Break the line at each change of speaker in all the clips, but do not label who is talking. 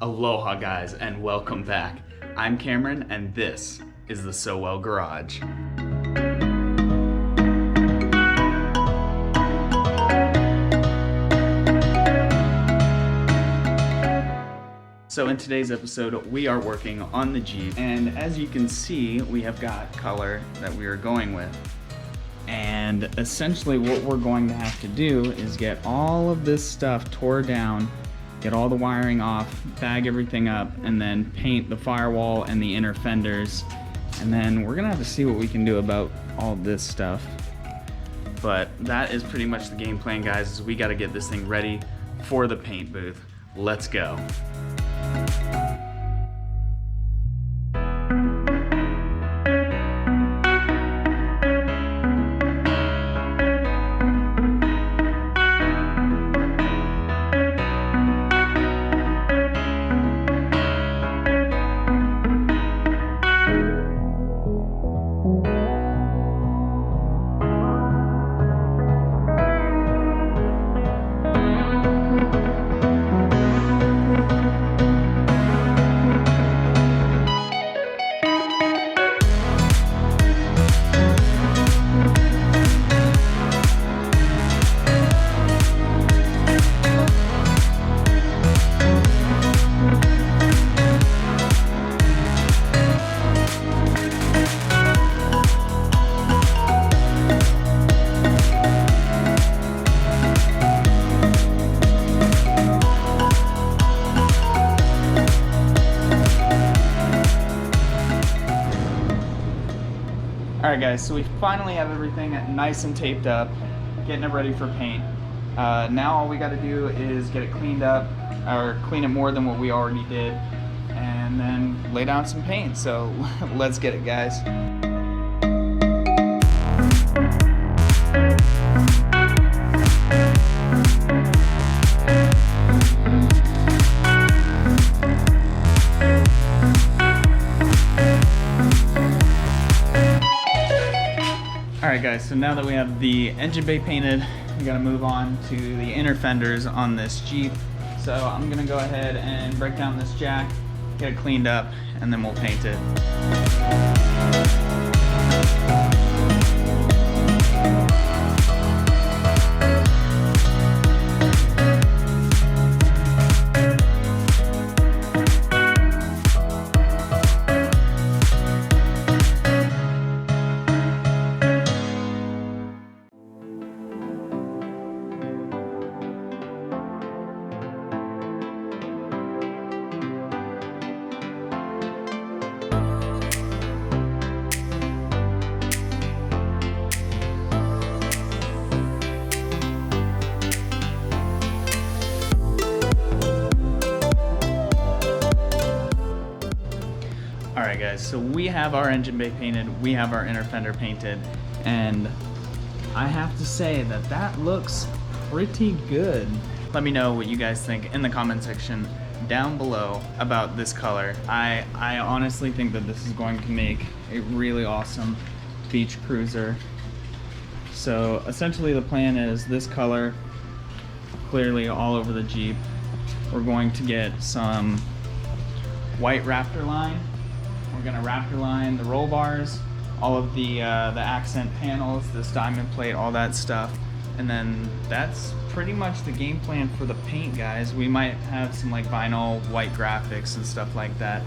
Aloha guys, and welcome back. I'm Cameron and this is the So Well Garage. So in today's episode, we are working on the Jeep, and as you can see, we have got color that we are going with. And essentially what we're going to have to do is get all of this stuff tore down, get all the wiring off, bag everything up, and then paint the firewall and the inner fenders. And then we're gonna have to see what we can do about all this stuff. But that is pretty much the game plan, guys, is we gotta get this thing ready for the paint booth. Let's go. Alright guys, so we finally have everything nice and taped up, getting it ready for paint. Now all we got to do is get it cleaned up, or clean it more than what we already did, and then lay down some paint. So let's get it, guys. Alright guys, so now that we have the engine bay painted, we gotta move on to the inner fenders on this Jeep. So I'm gonna go ahead and break down this jack, get it cleaned up, and then we'll paint it. Alright guys, so we have our engine bay painted, we have our inner fender painted, and I have to say that that looks pretty good. Let me know what you guys think in the comment section down below about this color. I honestly think that this is going to make a really awesome beach cruiser. So essentially the plan is this color clearly all over the Jeep. We're going to get some white Raptor line. We're gonna Raptor line the roll bars, all of the accent panels, this diamond plate, all that stuff. And then that's pretty much the game plan for the paint, guys. We might have some like vinyl white graphics and stuff like that.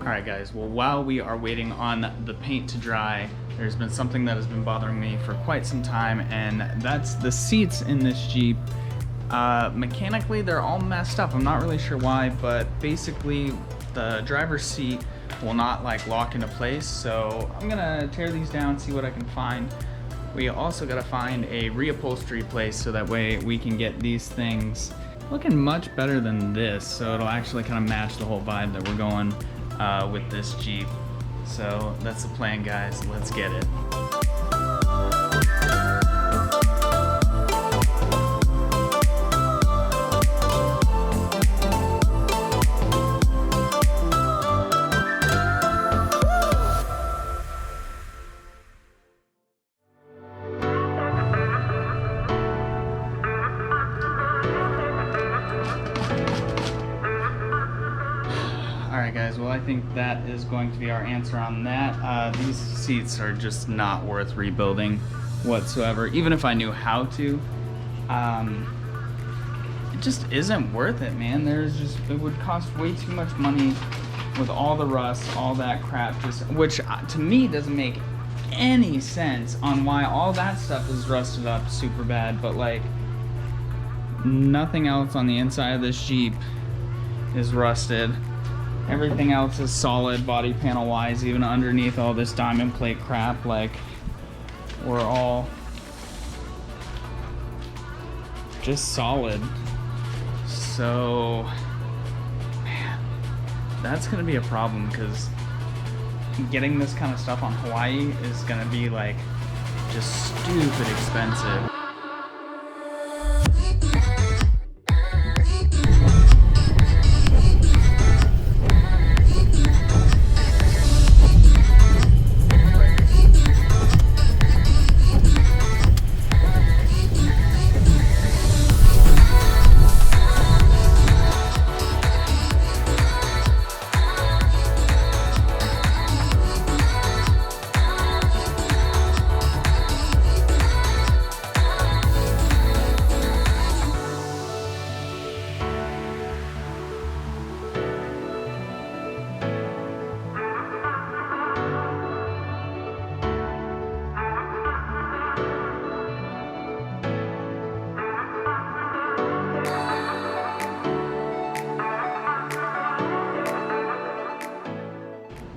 Alright guys, well while we are waiting on the paint to dry, there's been something that has been bothering me for quite some time, and that's the seats in this Jeep. Mechanically they're all messed up. I'm not really sure why, but basically the driver's seat will not like lock into place. So I'm gonna tear these down, see what I can find. We also gotta find a reupholstery place so that way we can get these things looking much better than this, so it'll actually kind of match the whole vibe that we're going with this Jeep. So that's the plan, guys. Let's get it. Alright guys, well I think that is going to be our answer on that. These seats are just not worth rebuilding whatsoever, even if I knew how to. It just isn't worth it, man. It would cost way too much money with all the rust, all that crap, which to me doesn't make any sense on why all that stuff is rusted up super bad, but like nothing else on the inside of this Jeep is rusted. Everything else is solid body panel wise, even underneath all this diamond plate crap. Like, we're all just solid. So, man, that's gonna be a problem, because getting this kind of stuff on Hawaii is gonna be like just stupid expensive.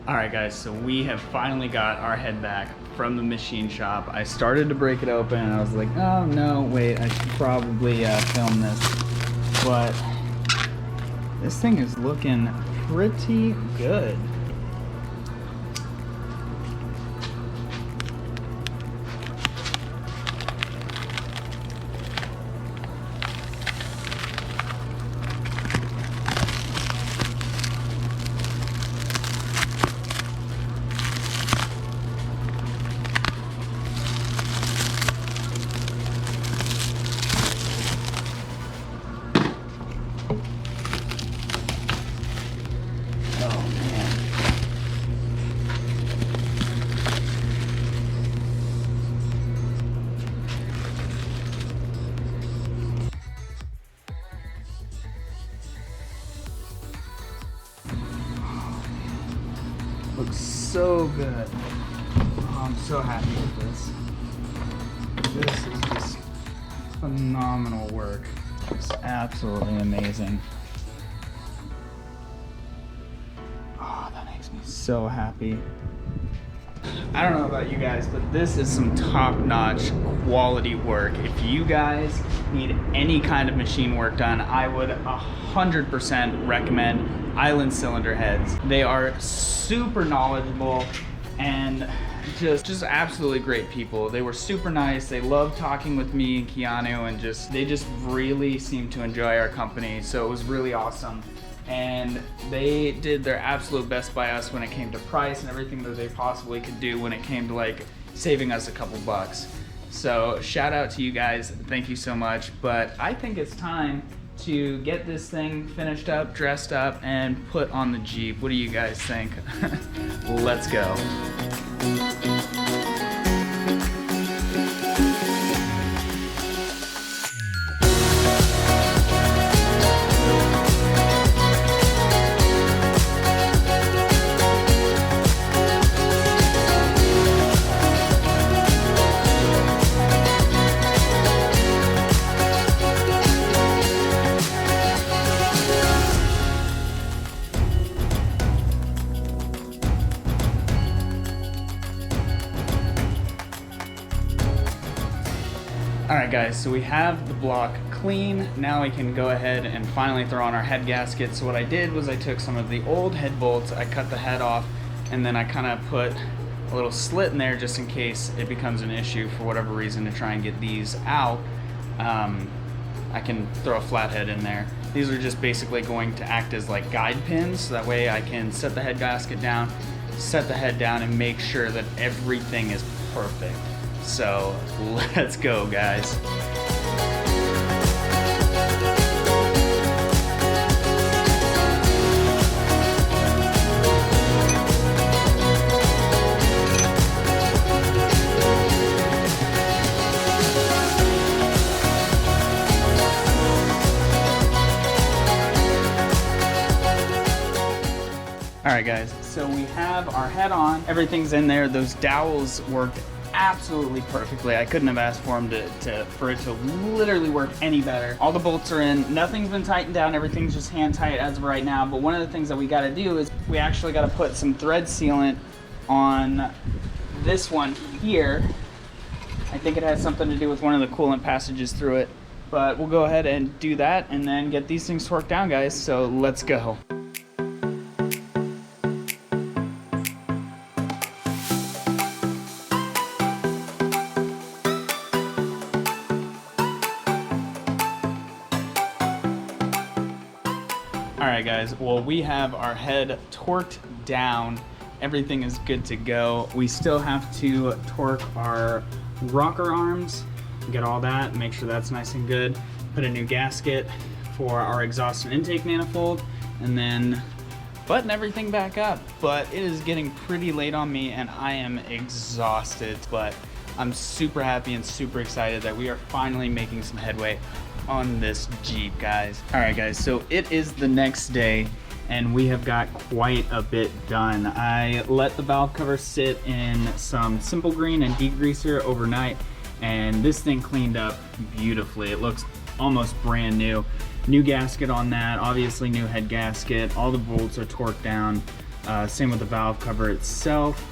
Alright guys, so we have finally got our head back from the machine shop. I started to break it open and I was like, oh no, wait, I should probably film this. But this thing is looking pretty good. Looks so good. Oh, I'm so happy with this. This is just phenomenal work. It's absolutely amazing. Oh, that makes me so happy. I don't know about you guys, but this is some top-notch quality work. If you guys need any kind of machine work done, I would 100% recommend Island Cylinder Heads. They are super knowledgeable and just absolutely great people. They were super nice. They loved talking with me and Keanu, and they just really seemed to enjoy our company. So it was really awesome. And they did their absolute best by us when it came to price and everything that they possibly could do when it came to like saving us a couple bucks. So shout out to you guys. Thank you so much. But I think it's time to get this thing finished up, dressed up, and put on the Jeep. What do you guys think? Let's go. Alright guys, so we have the block clean. Now we can go ahead and finally throw on our head gasket. So what I did was I took some of the old head bolts, I cut the head off, and then I kind of put a little slit in there just in case it becomes an issue for whatever reason to try and get these out. I can throw a flathead in there. These are just basically going to act as like guide pins, so that way I can set the head gasket down, set the head down, and make sure that everything is perfect. So let's go, guys. right, guys, so we have our head on. Everything's in there. Those dowels worked absolutely perfectly. I couldn't have asked for them for it to literally work any better. All the bolts are in. Nothing's been tightened down. Everything's just hand tight as of right now. But one of the things that we got to do is we actually got to put some thread sealant on this one here. I think it has something to do with one of the coolant passages through it. But we'll go ahead and do that and then get these things torqued down, guys. So let's go. All right, guys, well, we have our head torqued down. Everything is good to go. We still have to torque our rocker arms, get all that, make sure that's nice and good. Put a new gasket for our exhaust and intake manifold, and then button everything back up. But it is getting pretty late on me and I am exhausted, but I'm super happy and super excited that we are finally making some headway on this Jeep, guys. All right, guys, so it is the next day and we have got quite a bit done. I let the valve cover sit in some Simple Green and degreaser overnight, and this thing cleaned up beautifully. It looks almost brand new. New gasket on that, obviously new head gasket. All the bolts are torqued down. Same with the valve cover itself.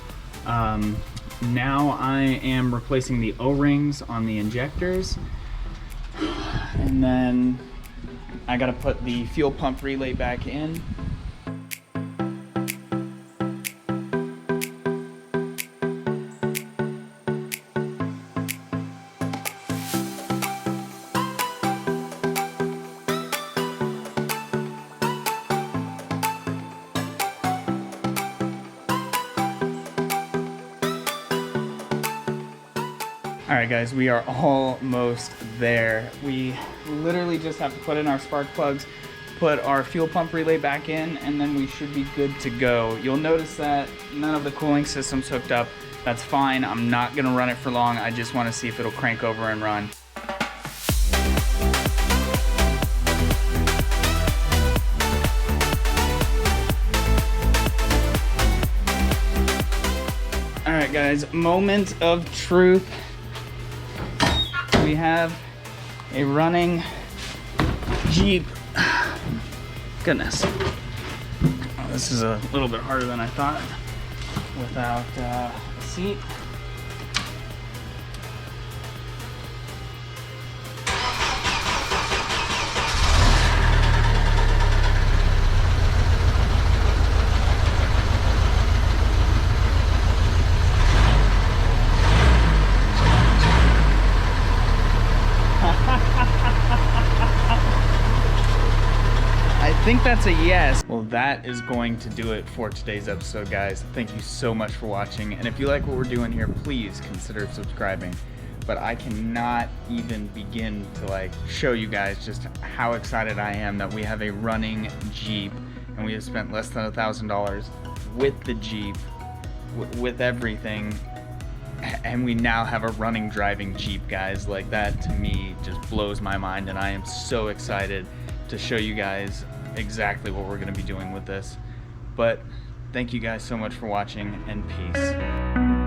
Now I am replacing the O-rings on the injectors. And then I gotta put the fuel pump relay back in. All right, guys, we are almost there. We literally just have to put in our spark plugs, put our fuel pump relay back in, and then we should be good to go. You'll notice that none of the cooling system's hooked up. That's fine. I'm not gonna run it for long. I just wanna see if it'll crank over and run. All right, guys, moment of truth. We have a running Jeep. Goodness. Oh, this is a little bit harder than I thought without a seat. I think that's a yes. Well, that is going to do it for today's episode, guys. Thank you so much for watching. And if you like what we're doing here, please consider subscribing. But I cannot even begin to show you guys just how excited I am that we have a running Jeep and we have spent less than $1,000 with the Jeep, with everything. And we now have a running driving Jeep, guys. Like, that to me just blows my mind, and I am so excited to show you guys exactly what we're going to be doing with this. But thank you guys so much for watching, and peace.